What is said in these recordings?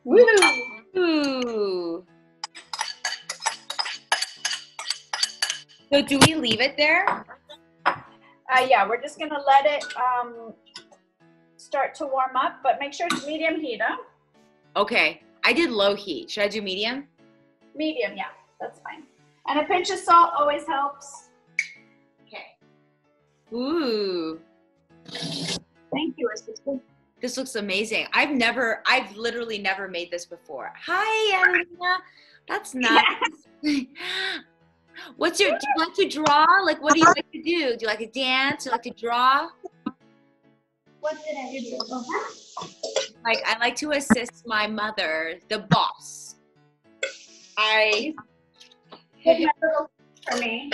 Woo! Ooh. So do we leave it there? Yeah, we're just gonna let it start to warm up, but make sure it's medium heat, huh? Okay. I did low heat. Should I do medium? Medium, yeah, that's fine. And a pinch of salt always helps. Okay. Ooh. Thank you, assistant. This looks amazing. I've literally never made this before. Hi, Anna. That's nice. Do you like to draw? Like, what do you like to do? Do you like to dance? Do you like to draw? What did I do? Like, I like to assist my mother, the boss. For me.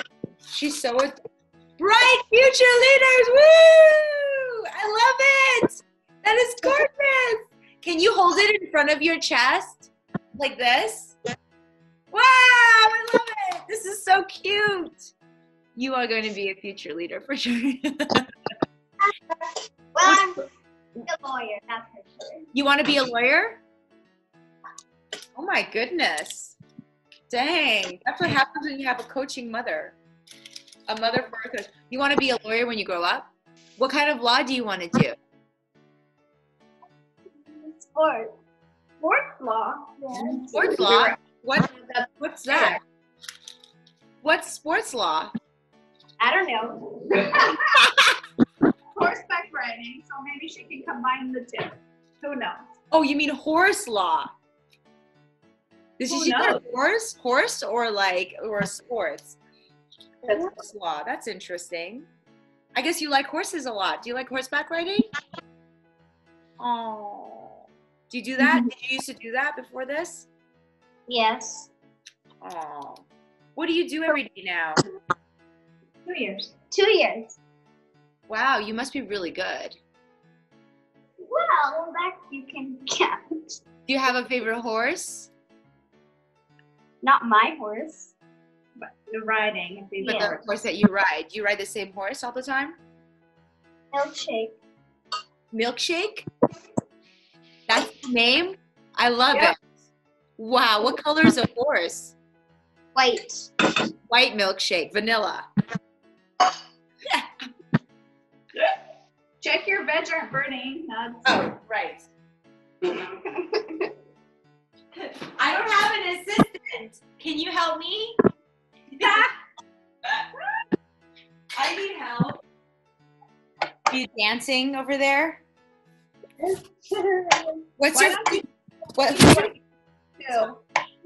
She's so bright future leaders. Woo! I love it. That is gorgeous. Can you hold it in front of your chest like this? Wow, I love it. This is so cute. You are going to be a future leader for sure. Well, I'm a lawyer, that's for sure. You want to be a lawyer? Oh my goodness. Dang. That's what happens when you have a coaching mother. A mother for a coach. You want to be a lawyer when you grow up? What kind of law do you want to do? Sports. Sports law. Yeah. Sports law? What's that? What's sports law? I don't know. Horseback riding, so maybe she can combine the two. Who knows? Oh, you mean horse law? This Who is either knows? horse or sports. Horse law. That's interesting. I guess you like horses a lot. Do you like horseback riding? Oh. Do you do that? Did you used to do that before this? Yes. Oh. What do you do every day now? 2 years. 2 years. Wow, you must be really good. Well, that you can count. Do you have a favorite horse? Not my horse. But the riding. But the horse that you ride. Do you ride the same horse all the time? Milkshake. Milkshake? That's the name? I love Yeah. it. Wow, what color is a horse? White. White milkshake, vanilla. Check your veg aren't burning. Oh, right. I don't have an assistant. Can you help me? I need help. Are you dancing over there? What's what's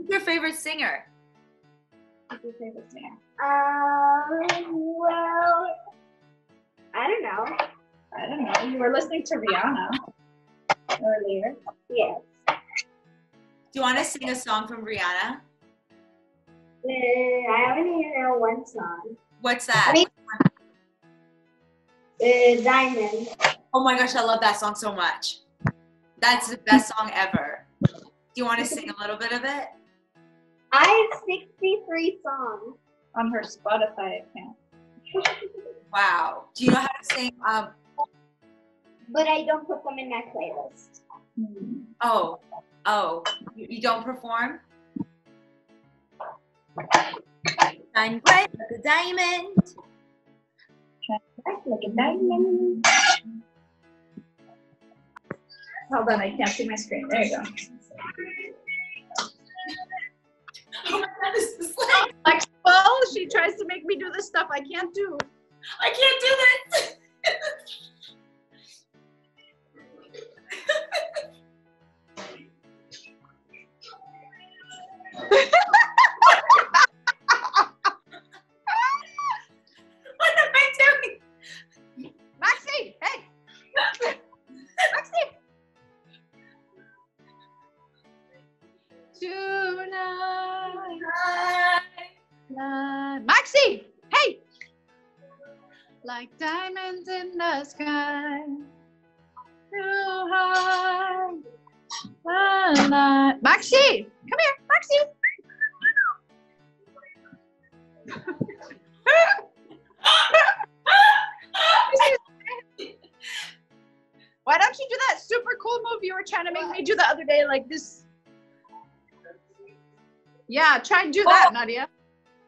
your favorite singer? What's your favorite singer? Well, I don't know. I don't know. You were listening to Rihanna earlier. Yes. Do you want to sing a song from Rihanna? I only know one song. What's that? Diamond. Oh my gosh, I love that song so much. That's the best song ever. Do you want to sing a little bit of it? I have 63 songs. On her Spotify account. Wow. Do you know how to sing? But I don't put them in my playlist. Oh, you don't perform? Shine bright like a diamond. Like a diamond. Hold on, I can't see my screen. There you go. Oh my God, this is Like, well, she tries to make me do this stuff I can't do. I can't do this. What am I doing? Maxie, hey! Maxie! Tonight. Maxie, hey! Like diamonds in the sky, too high. Maxie, come here, Maxie. Why don't you do that super cool move you were trying to make me do the other day, like this Yeah, try and do that, Nadia.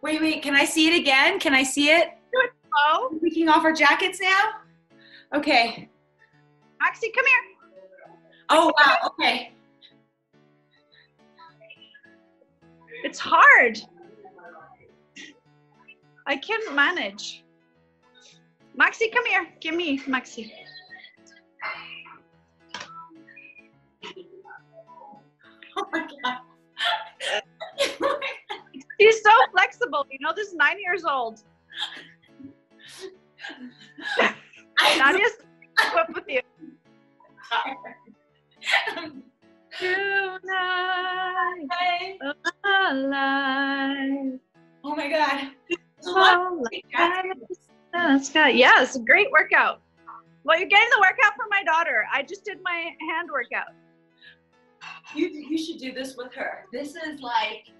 Wait. Can I see it again? Can I see it? Do it. Oh, We're taking off our jackets now? Okay. Maxie, come here. Oh, wow. Okay. It's hard. I can't manage. Maxie, come here. Give me, Maxie. Oh my God. She's so flexible. You know, this is 9 years old. Nadia's up with you. Tonight, alive. Oh my God. Yeah, it's a great workout. Well, you're getting the workout for my daughter. I just did my hand workout. You should do this with her. This is like...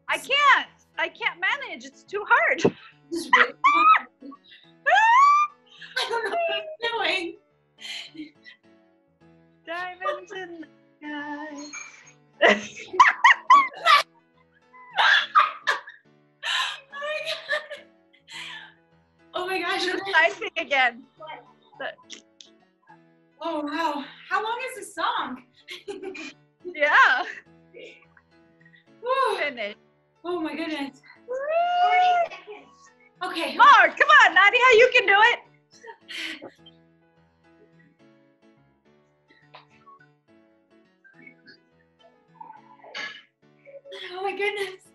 I can't manage. It's too hard. This is really hard. I don't know what I'm doing. Diamonds in the sky. Oh my gosh. Do the side thing again. Oh wow. How long is this song? Yeah. Woo. Finish. Oh my goodness. Okay. More. Come on, Nadia. You can do it. Oh my goodness.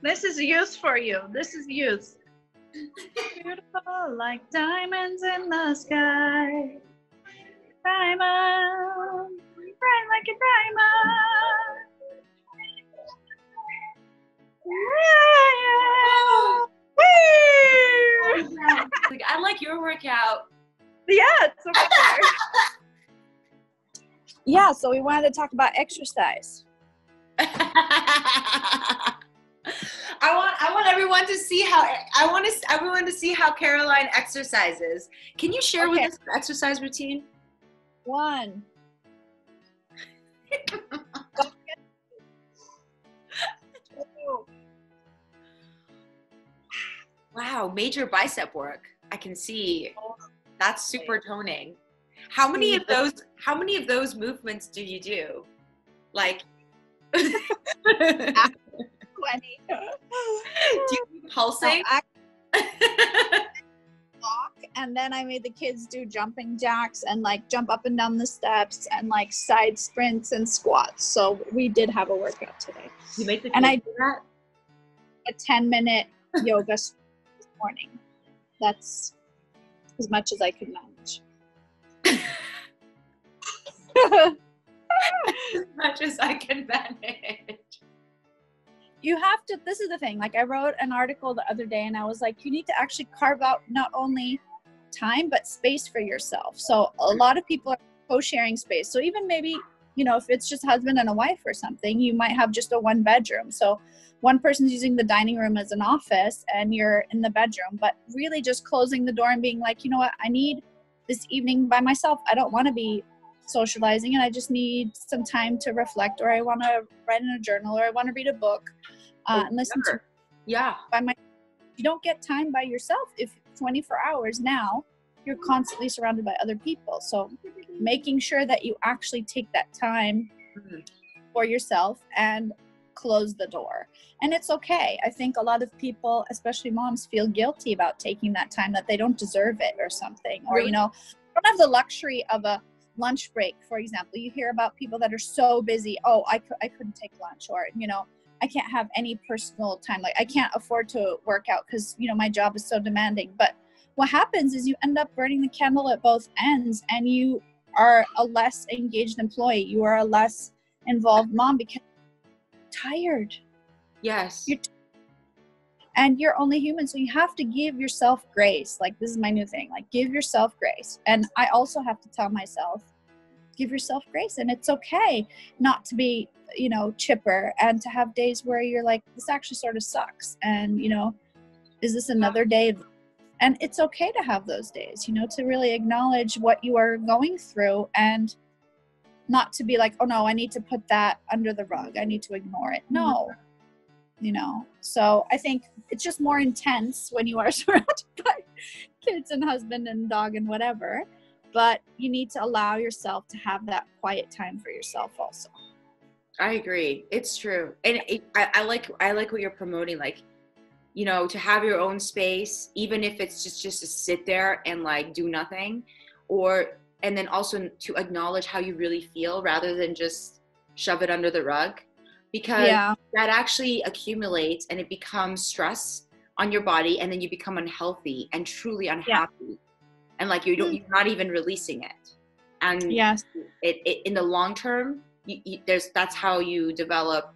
This is youth for you. This is youth. Beautiful like diamonds in the sky. Diamond, bright like a diamond. Like, I like your workout. Yeah, it's over there. Yeah, so we wanted to talk about exercise. I want everyone to see how Caroline exercises. Can you share with us your exercise routine? 1. Wow, major bicep work. I can see. That's super toning. How many of those movements do you do? Like 20. Do you do pulsing? Walk, and then I made the kids do jumping jacks and like jump up and down the steps and like side sprints and squats. So we did have a workout today. You make the and I kids do that? A 10-minute yoga this morning. That's as much as I could manage. As much as I can manage. You have to, this is the thing, like I wrote an article the other day and I was like, you need to actually carve out not only time, but space for yourself. So a lot of people are co-sharing space. So even maybe, you know, if it's just husband and a wife or something, you might have just a 1 bedroom. So one person's using the dining room as an office and you're in the bedroom, but really just closing the door and being like, you know what, I need this evening by myself. I don't want to be socializing and I just need some time to reflect, or I want to write in a journal, or I want to read a book and listen to by my. You don't get time by yourself if 24 hours now you're constantly surrounded by other people. So making sure that you actually take that time for yourself and close the door. And it's okay. I think a lot of people, especially moms, feel guilty about taking that time, that they don't deserve it or something, or you know, don't have the luxury of a lunch break, for example. You hear about people that are so busy, oh, I couldn't take lunch, or you know, I can't have any personal time, like I can't afford to work out because you know my job is so demanding. But what happens is you end up burning the candle at both ends, and you are a less engaged employee, you are a less involved mom because you're tired. Yes. And you're only human, so you have to give yourself grace. Like, this is my new thing, like give yourself grace. And I also have to tell myself, give yourself grace, and it's okay not to be, you know, chipper, and to have days where you're like, this actually sort of sucks, and you know, is this another day? And it's okay to have those days, you know, to really acknowledge what you are going through and not to be like, oh no, I need to put that under the rug, I need to ignore it. No, you know. So I think it's just more intense when you are surrounded by kids and husband and dog and whatever, but you need to allow yourself to have that quiet time for yourself also. I agree. It's true. And I like what you're promoting, like, you know, to have your own space, even if it's just to sit there and like do nothing, and then also to acknowledge how you really feel rather than just shove it under the rug, because that actually accumulates and it becomes stress on your body, and then you become unhealthy and truly unhappy, and like you're not even releasing it. And it in the long term, that's how you develop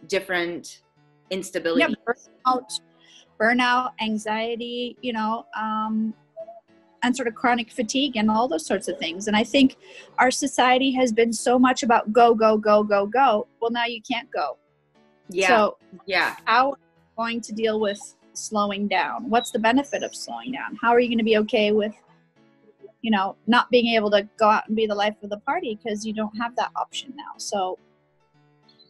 different instability. Burnout, anxiety, you know, and sort of chronic fatigue and all those sorts of things. And I think our society has been so much about go, go, go, go, go. Well, now you can't go. So how are you going to deal with slowing down? What's the benefit of slowing down? How are you going to be okay with, you know, not being able to go out and be the life of the party because you don't have that option now? So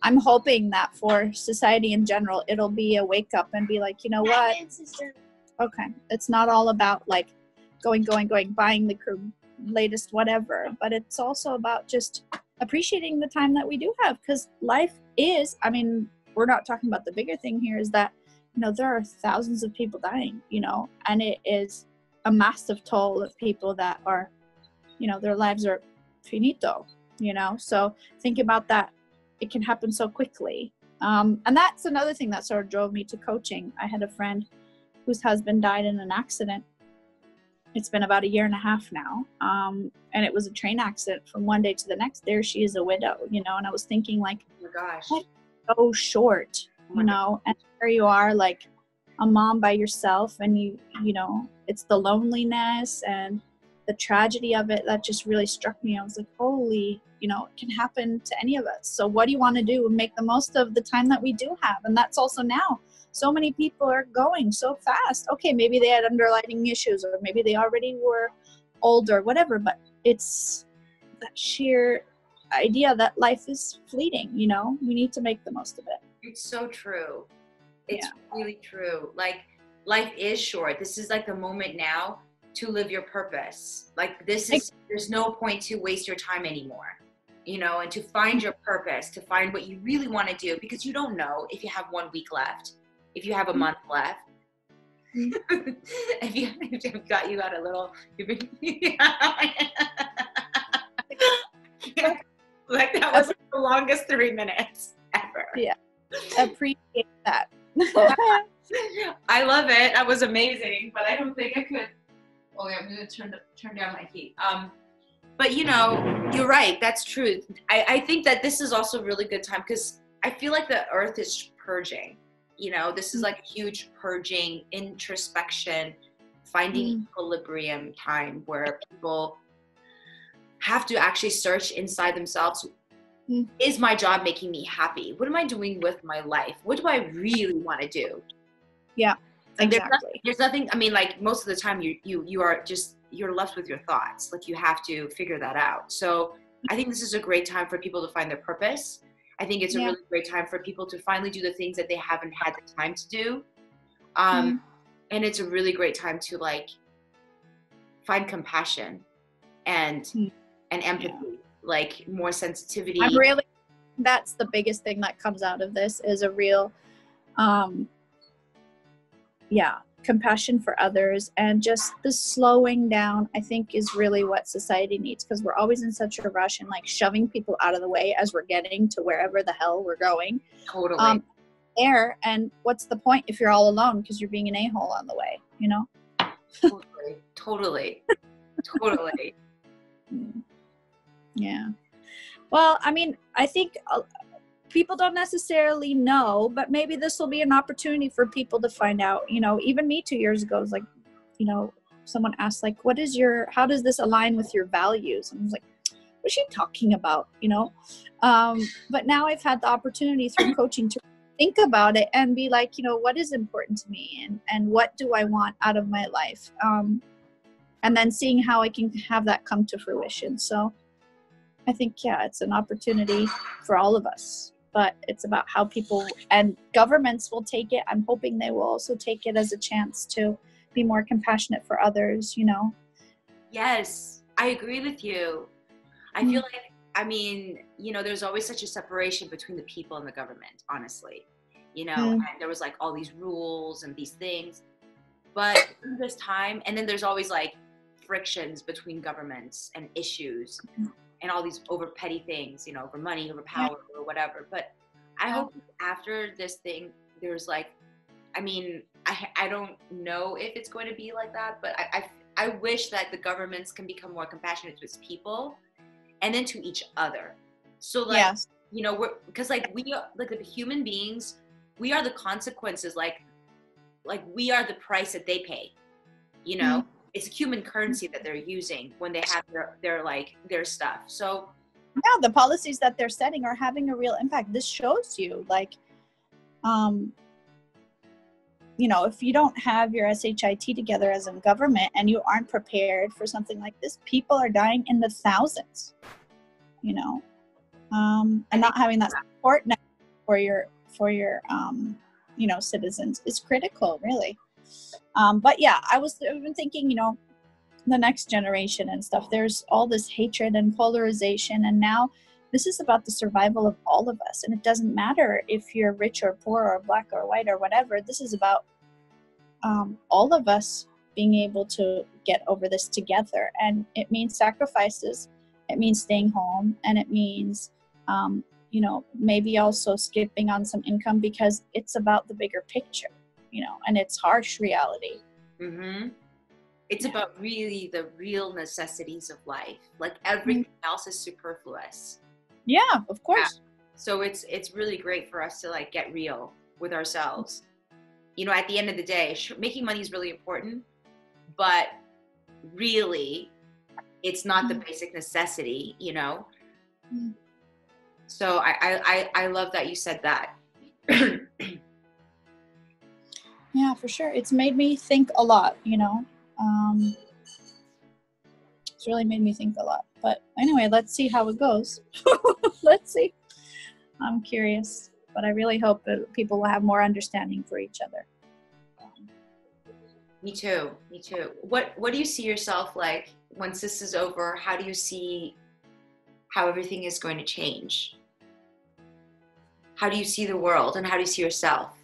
I'm hoping that for society in general, it'll be a wake up and be like, you know what? Okay. It's not all about like going, buying the latest whatever, but it's also about just appreciating the time that we do have, because life is, I mean, we're not talking about the bigger thing here, is that, you know, there are thousands of people dying, you know, and it is a massive toll of people that are, you know, their lives are finito, you know. So think about that. It can happen so quickly. And that's another thing that sort of drove me to coaching. I had a friend whose husband died in an accident. It's been about 1.5 years now. And it was a train accident. From one day to the next, there she is, a widow, you know. And I was thinking, like, oh my gosh, so short, you know, and here you are, like a mom by yourself, and you know, it's the loneliness and the tragedy of it that just really struck me. I was like, holy, you know, it can happen to any of us. So what do you want to do? Make the most of the time that we do have. And that's also now. So many people are going so fast. Okay, maybe they had underlying issues, or maybe they already were older, whatever, but it's that sheer idea that life is fleeting, you know. We need to make the most of it. It's so true. It's really true. Like, life is short. This is like the moment now to live your purpose. Like, there's no point to waste your time anymore, you know, and to find your purpose, to find what you really want to do, because you don't know if you have 1 week left, if you have a month left. if you got a little, like that was the longest 3 minutes ever. Yeah, appreciate that. I love it. That was amazing, but I don't think I could. Oh yeah, I'm gonna turn down my heat. But you know, you're right. That's true. I think that this is also a really good time, because I feel like the earth is purging. You know, this is like a huge purging, introspection, finding equilibrium time where people have to actually search inside themselves. Is my job making me happy? What am I doing with my life? What do I really want to do? Yeah, exactly. There's nothing, I mean, like, most of the time you're left with your thoughts. Like, you have to figure that out. So I think this is a great time for people to find their purpose. I think it's a really great time for people to finally do the things that they haven't had the time to do. And it's a really great time to, like, find compassion and empathy, like more sensitivity. That's the biggest thing that comes out of this, is a real, compassion for others, and just the slowing down, I think, is really what society needs, because we're always in such a rush and like shoving people out of the way as we're getting to wherever the hell we're going. Totally. And what's the point if you're all alone because you're being an a-hole on the way, you know? Totally. Yeah. Well, I mean, I think people don't necessarily know, but maybe this will be an opportunity for people to find out. You know, even me 2 years ago was like, you know, someone asked, like, how does this align with your values? And I was like, what's she talking about? You know? But now I've had the opportunity through coaching to think about it and be like, you know, what is important to me, and what do I want out of my life? And then seeing how I can have that come to fruition. So I think, yeah, it's an opportunity for all of us, but it's about how people and governments will take it. I'm hoping they will also take it as a chance to be more compassionate for others, you know? Yes, I agree with you. I feel like, I mean, you know, there's always such a separation between the people and the government, honestly. You know, and there was like all these rules and these things. But in this time, and then there's always like frictions between governments and issues and all these over petty things, you know, over money, over power, or whatever. But I hope after this thing, there's like, I mean, I don't know if it's going to be like that, but I wish that the governments can become more compassionate to its people and then to each other. So like, you know, because like we are like the human beings, we are the consequences, like we are the price that they pay, you know. It's a human currency that they're using when they have their stuff. So yeah, the policies that they're setting are having a real impact. This shows you like, you know, if you don't have your SHIT together as a government and you aren't prepared for something like this, people are dying in the thousands, you know, and not having that support net for your you know, citizens is critical, really. But yeah, I've been thinking, you know, the next generation and stuff, there's all this hatred and polarization, and now this is about the survival of all of us. And it doesn't matter if you're rich or poor or black or white or whatever. This is about all of us being able to get over this together. And it means sacrifices, it means staying home, and it means you know, maybe also skipping on some income, because it's about the bigger picture, you know, and it's harsh reality. It's about really the real necessities of life. Like everything else is superfluous. Yeah, of course. So it's really great for us to like get real with ourselves. You know, at the end of the day, making money is really important, but really it's not the basic necessity, you know? So I love that you said that. Yeah, for sure. It's made me think a lot, you know. It's really made me think a lot. But anyway, let's see how it goes. Let's see. I'm curious, but I really hope that people will have more understanding for each other. Me too. Me too. What do you see yourself like once this is over? How do you see how everything is going to change? How do you see the world, and how do you see yourself?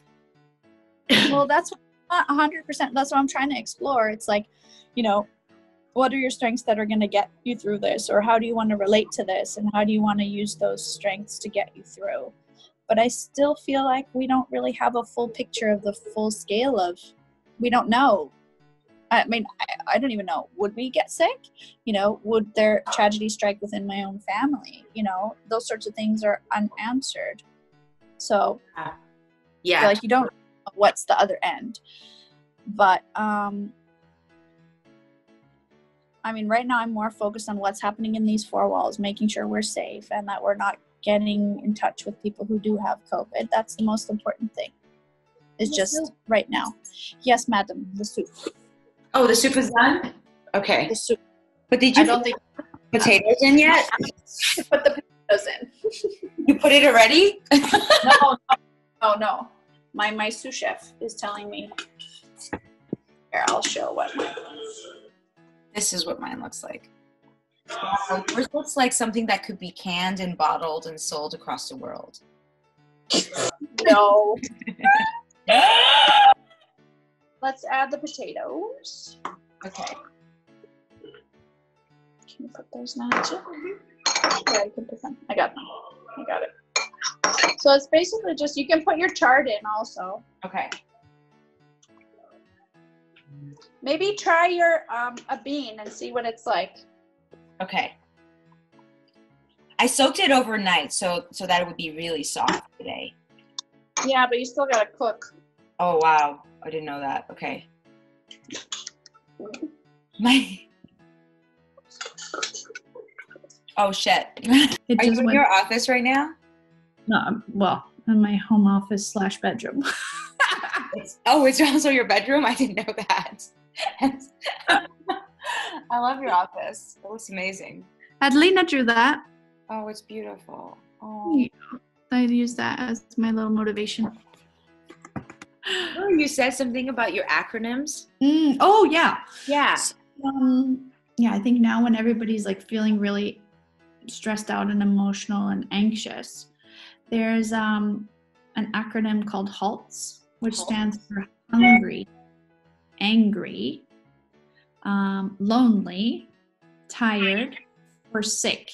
Well, that's 100%. That's what I'm trying to explore. It's like, you know, what are your strengths that are going to get you through this? Or how do you want to relate to this? And how do you want to use those strengths to get you through? But I still feel like we don't really have a full picture of the full scale of, we don't know. I mean, I don't even know. Would we get sick? You know, would there tragedy strike within my own family? You know, those sorts of things are unanswered. So, yeah, like you don't know what's the other end. But, I mean, right now I'm more focused on what's happening in these four walls, making sure we're safe and that we're not getting in touch with people who do have COVID. That's the most important thing. It's just right now. Yes, madam, the soup. Oh, the soup is done? Okay. The soup. But did you put potatoes in yet? Put the potatoes in. You put it already? No. My sous chef is telling me. Here, I'll show what mine is. This is what mine looks like. Yours looks like something that could be canned and bottled and sold across the world. No. Let's add the potatoes. Okay. Can you put those now too? Yeah, I can put them. I got them. I got it. So it's basically just, you can put your chard in also. Okay. Maybe try your a bean and see what it's like. Okay. I soaked it overnight so that it would be really soft today. Yeah, but you still gotta cook. Oh wow, I didn't know that. Okay. Oh shit. Are you in your office right now? No, well, in my home office / bedroom. It's also your bedroom? I didn't know that. I love your office. It looks amazing. Adelina drew that. Oh, it's beautiful. Oh. Yeah. I use that as my little motivation. Oh, you said something about your acronyms. Oh yeah. Yeah. So, yeah, I think now when everybody's like feeling really stressed out and emotional and anxious, there's an acronym called HALTS, which stands for hungry, angry, lonely, tired, or sick.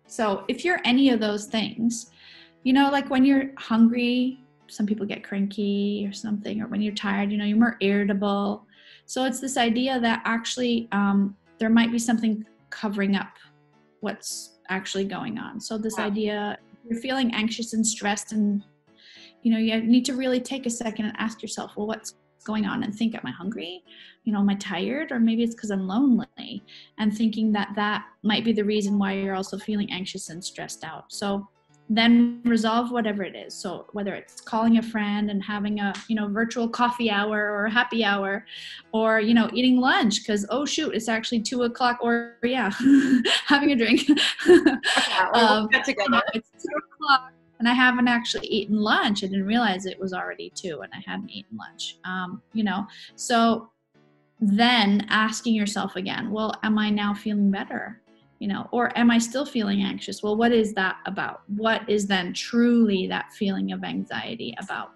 So if you're any of those things, you know, like when you're hungry, some people get cranky or something, or when you're tired, you know, you're more irritable. So it's this idea that actually there might be something covering up what's actually going on. So this idea, you're feeling anxious and stressed, and you know, you need to really take a second and ask yourself, well, what's going on? And think, am I hungry? You know, am I tired? Or maybe it's because I'm lonely, and thinking that that might be the reason why you're also feeling anxious and stressed out. So then resolve whatever it is. So whether it's calling a friend and having a, you know, virtual coffee hour or happy hour, or, you know, eating lunch because, oh shoot, it's actually 2 o'clock, or having a drink. Together. You know, it's 2 o'clock and I haven't actually eaten lunch. I didn't realize it was already 2 and I hadn't eaten lunch. You know, so then asking yourself again, well, am I now feeling better? You know, or am I still feeling anxious? Well, what is that about? What is then truly that feeling of anxiety about?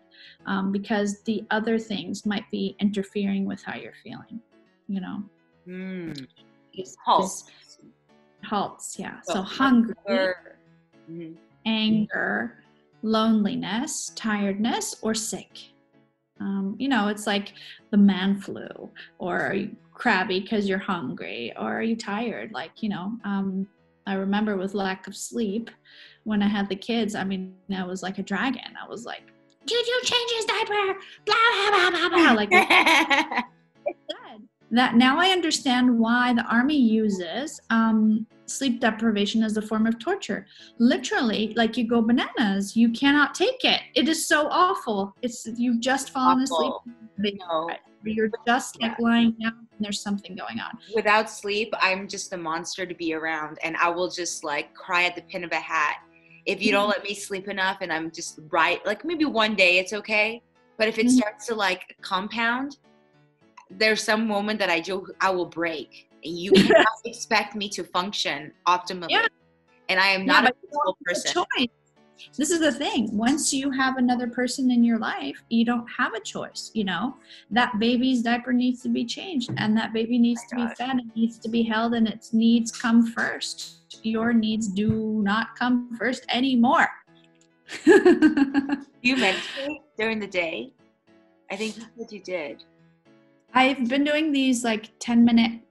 Because the other things might be interfering with how you're feeling, you know. Halts, yeah. So hungry, anger, loneliness, tiredness, or sick. You know, it's like the man flu, or are you crabby because you're hungry, or are you tired? Like, you know, I remember with lack of sleep when I had the kids, I mean, I was like a dragon. I was like, did you change his diaper? Blah, blah, blah, blah, blah. Like, it's sad. That now I understand why the army uses sleep deprivation as a form of torture. Literally, like, you go bananas. You cannot take it. It is so awful. It's, you've just fallen asleep. You're just like lying down and there's something going on. Without sleep, I'm just a monster to be around, and I will just like cry at the pin of a hat if you don't let me sleep enough. And I'm just like maybe one day it's okay, but if it starts to like compound, there's some moment that I will break, and you cannot expect me to function optimally. Yeah. And I am not a physical person. This is the thing. Once you have another person in your life, you don't have a choice. You know, that baby's diaper needs to be changed, and that baby needs to be fed, it needs to be held, and its needs come first. Your needs do not come first anymore. You meditate during the day? I think you said you did. I've been doing these like 10-minute,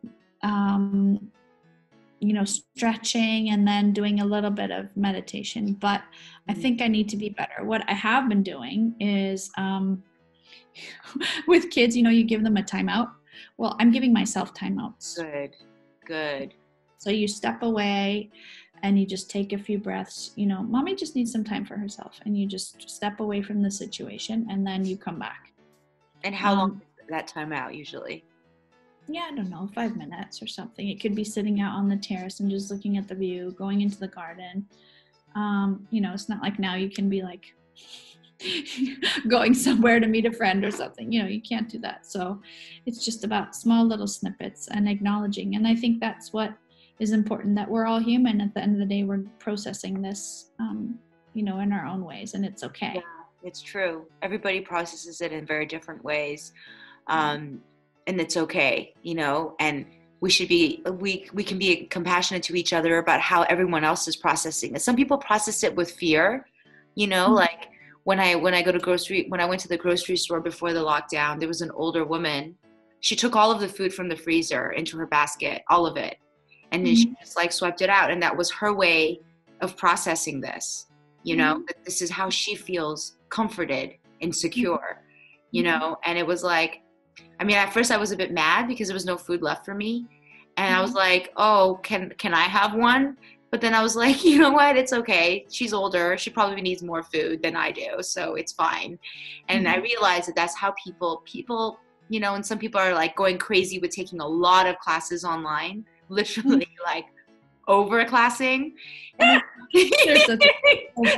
you know, stretching and then doing a little bit of meditation, but I think I need to be better. What I have been doing is with kids, you know, you give them a timeout. Well, I'm giving myself timeouts. Good. So you step away and you just take a few breaths. You know, mommy just needs some time for herself, and you just step away from the situation and then you come back. And how long is that time out usually? Yeah, I don't know, 5 minutes or something. It could be sitting out on the terrace and just looking at the view, going into the garden. You know, it's not like now you can be like going somewhere to meet a friend or something. You know, you can't do that. So it's just about small little snippets and acknowledging. And I think that's what is important, that we're all human. At the end of the day, we're processing this, you know, in our own ways, and it's okay. Yeah, it's true. Everybody processes it in very different ways. And it's okay, you know, and we can be compassionate to each other about how everyone else is processing it. Some people process it with fear, you know, like when I went to the grocery store before the lockdown, there was an older woman. She took all of the food from the freezer into her basket, all of it. And then she just like swept it out. And that was her way of processing this, you know, that this is how she feels comforted and secure, you know. And it was like, I mean, at first I was a bit mad because there was no food left for me. And I was like, oh, can I have one? But then I was like, you know what? It's okay. She's older. She probably needs more food than I do. So it's fine. And I realized that that's how people, you know, and some people are like going crazy with taking a lot of classes online, literally like overclassing. There's such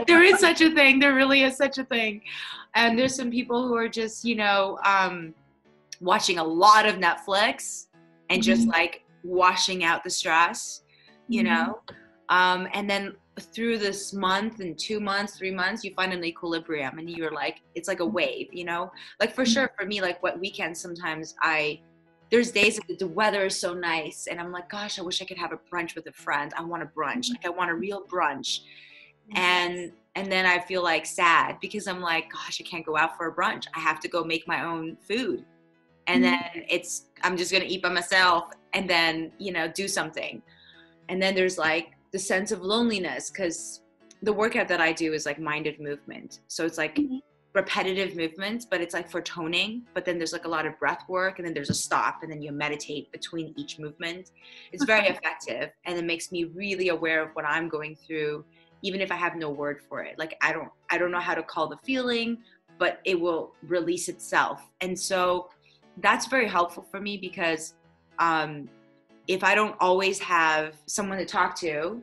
There is such a thing. There really is such a thing. And there's some people who are just, you know, watching a lot of Netflix and just like washing out the stress, you know? And then through this month and 2 months, 3 months, you find an equilibrium and you're like, it's like a wave, you know? Like for sure, for me, like what weekends sometimes there's days that the weather is so nice and I'm like, gosh, I wish I could have a brunch with a friend. I want a brunch. Like I want a real brunch. And then I feel like sad because I'm like, gosh, I can't go out for a brunch. I have to go make my own food. And then I'm just going to eat by myself and then, you know, do something. And then there's like the sense of loneliness because the workout that I do is like minded movement. So it's like repetitive movements, but it's like for toning. But then there's like a lot of breath work and then there's a stop and then you meditate between each movement. It's very effective and it makes me really aware of what I'm going through, even if I have no word for it. Like I don't know how to call the feeling, but it will release itself. And so that's very helpful for me because if I don't always have someone to talk to,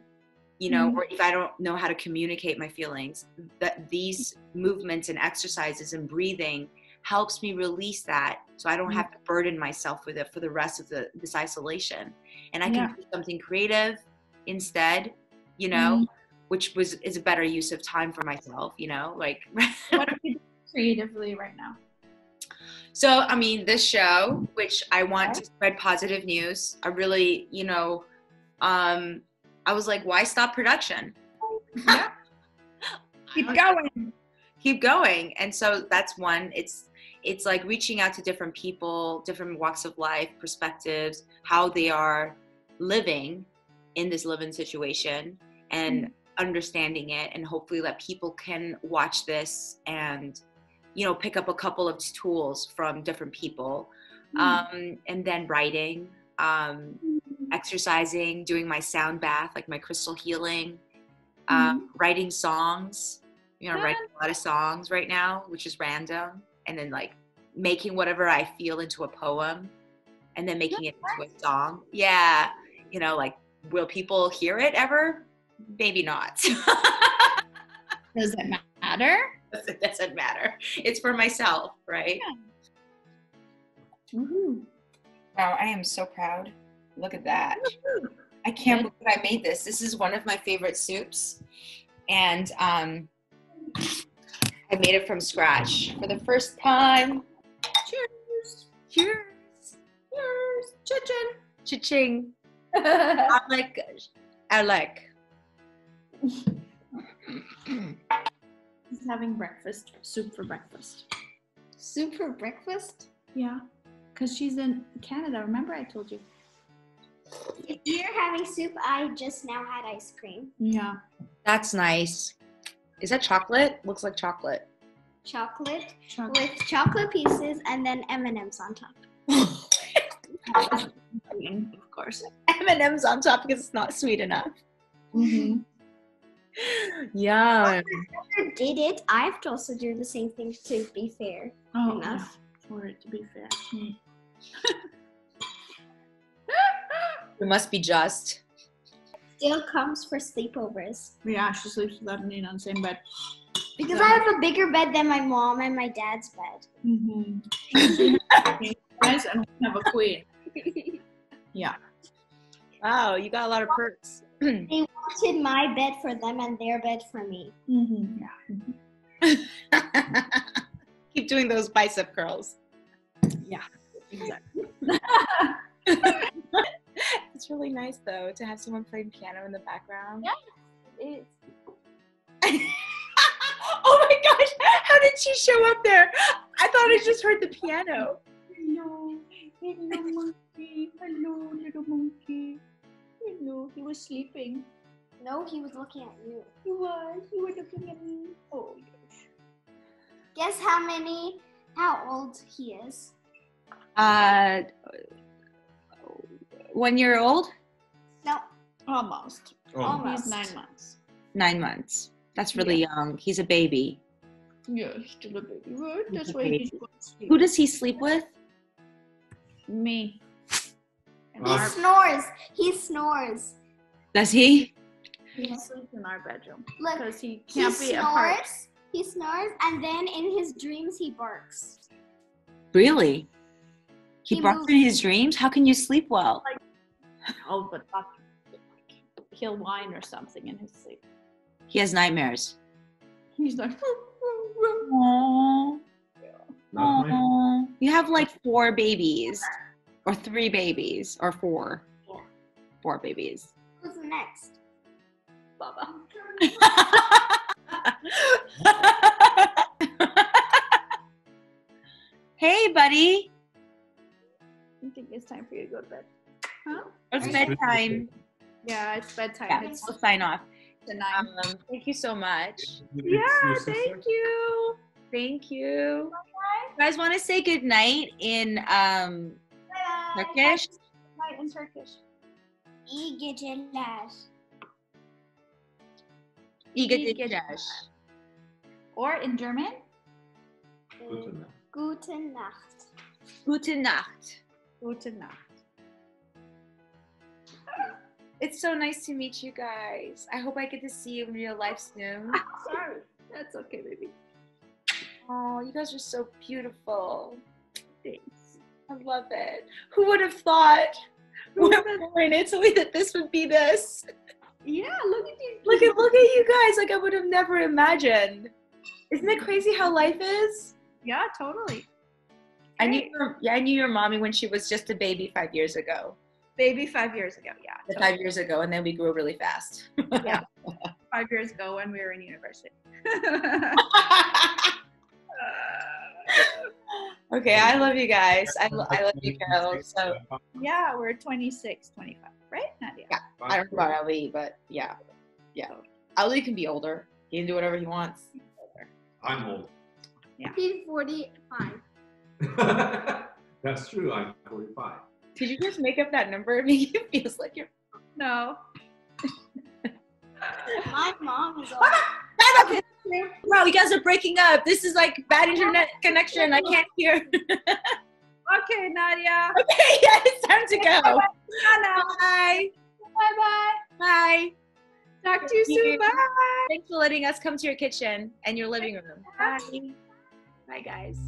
you know, or if I don't know how to communicate my feelings, that these movements and exercises and breathing helps me release that so I don't have to burden myself with it for the rest of this isolation. And I can do something creative instead, you know, which is a better use of time for myself, you know, like. What are you doing creatively right now? So, I mean, this show, which I want to spread positive news, I really, you know, I was like, why stop production? Yeah. Keep going. And so that's one. It's like reaching out to different people, different walks of life, perspectives, how they are living in this Liv'N situation and understanding it. And hopefully that people can watch this and, you know, pick up a couple of tools from different people. And then writing, exercising, doing my sound bath, like my crystal healing, writing songs, you know, writing a lot of songs right now, which is random. And then like making whatever I feel into a poem and then making it into a song. Yeah. You know, like, will people hear it ever? Maybe not. Does it matter? It doesn't matter. It's for myself, right? Yeah. Wow, I am so proud. Look at that. I can't believe I made this. This is one of my favorite soups. And I made it from scratch for the first time. Cheers. Cheers. Cheers. Cha-ching. Cha-ching. I like. He's having breakfast, soup for breakfast. Soup for breakfast? Yeah, because she's in Canada. Remember I told you? If you're having soup, I just now had ice cream. Yeah. That's nice. Is that chocolate? Looks like chocolate. Chocolate with chocolate pieces and then M&Ms on top. Of course. M&Ms on top because it's not sweet enough. Yeah. Whoever did it, I have to also do the same thing to be fair. Oh, enough. For it to be fair. It must be just. Still comes for sleepovers. Yeah, she sleeps with Liv'N on the same bed. Because I have a bigger bed than my mom and my dad's bed. Guys, and we have a queen. Yeah. Wow, you got a lot of perks. They wanted my bed for them and their bed for me. Yeah. Keep doing those bicep curls. Yeah, exactly. It's really nice though to have someone playing piano in the background. Yeah, it is. Oh my gosh, how did she show up there? I thought I just heard the piano. Hello, monkey. Hello, little monkey. Hello, he was sleeping. No, he was looking at you. You were looking at me. Oh, yes. Guess how old he is? 1 year old? No. Almost. Almost. He's 9 months. 9 months. That's really young. He's a baby. Yeah, still a baby. Well, that's why he's going to sleep. Who does he sleep with? Me. He snores. He snores. Does he? He sleeps in our bedroom Look, because he he can't be apart. snores. He snores, and then in his dreams he barks. Really? He He barks moves. in his dreams? How can you sleep well? Oh, but he'll whine or something in his sleep. He has nightmares. He's like, Aww. Not my Aww. You have like 4 babies, or 3 babies, or 4. Yeah. 4 babies. Who's next? Baba. Hey, buddy. I think it's time for you to go to bed. Huh? It's It's bedtime. Yeah, it's bedtime. Yeah, It's we'll sign off. the 9. Thank you so much. Your sister? Thank you. Thank you. You guys want to say good night in Turkish? Night in Turkish. İyi geceler. İyi geceler. Or in German? Gute Nacht. Gute Nacht. Gute Nacht. Gute Nacht. It's so nice to meet you guys. I hope I get to see you in real life soon. Sorry. That's okay, baby. Oh, you guys are so beautiful. Thanks. I love it. Who would have thought when we were in Italy that this would be this? Yeah, look at you. Look at you guys. Like I would have never imagined. Isn't it crazy how life is? Yeah, totally. I knew your mommy when she was just a baby 5 years ago. Baby 5 years ago, yeah. Totally. 5 years ago, and then we grew really fast. Yeah. 5 years ago when we were in university. Okay, I love you guys. I love you girls. So Yeah, we're 26, 25, right, Nadia? Yeah. I don't know about Ali, but yeah. Ali can be older. He can do whatever he wants. I'm old. He's 45. That's true. I'm 45. Did you just make up that number? Make it feels like you're. No. My mom is old. Wow, you guys are breaking up. This is like bad internet connection. I can't hear. Okay, Nadia. Okay, yeah, it's time to go. Bye. Bye. Bye-bye. Bye. Talk to you soon. Bye. Thanks for letting us come to your kitchen and your living room. Bye. Bye, guys.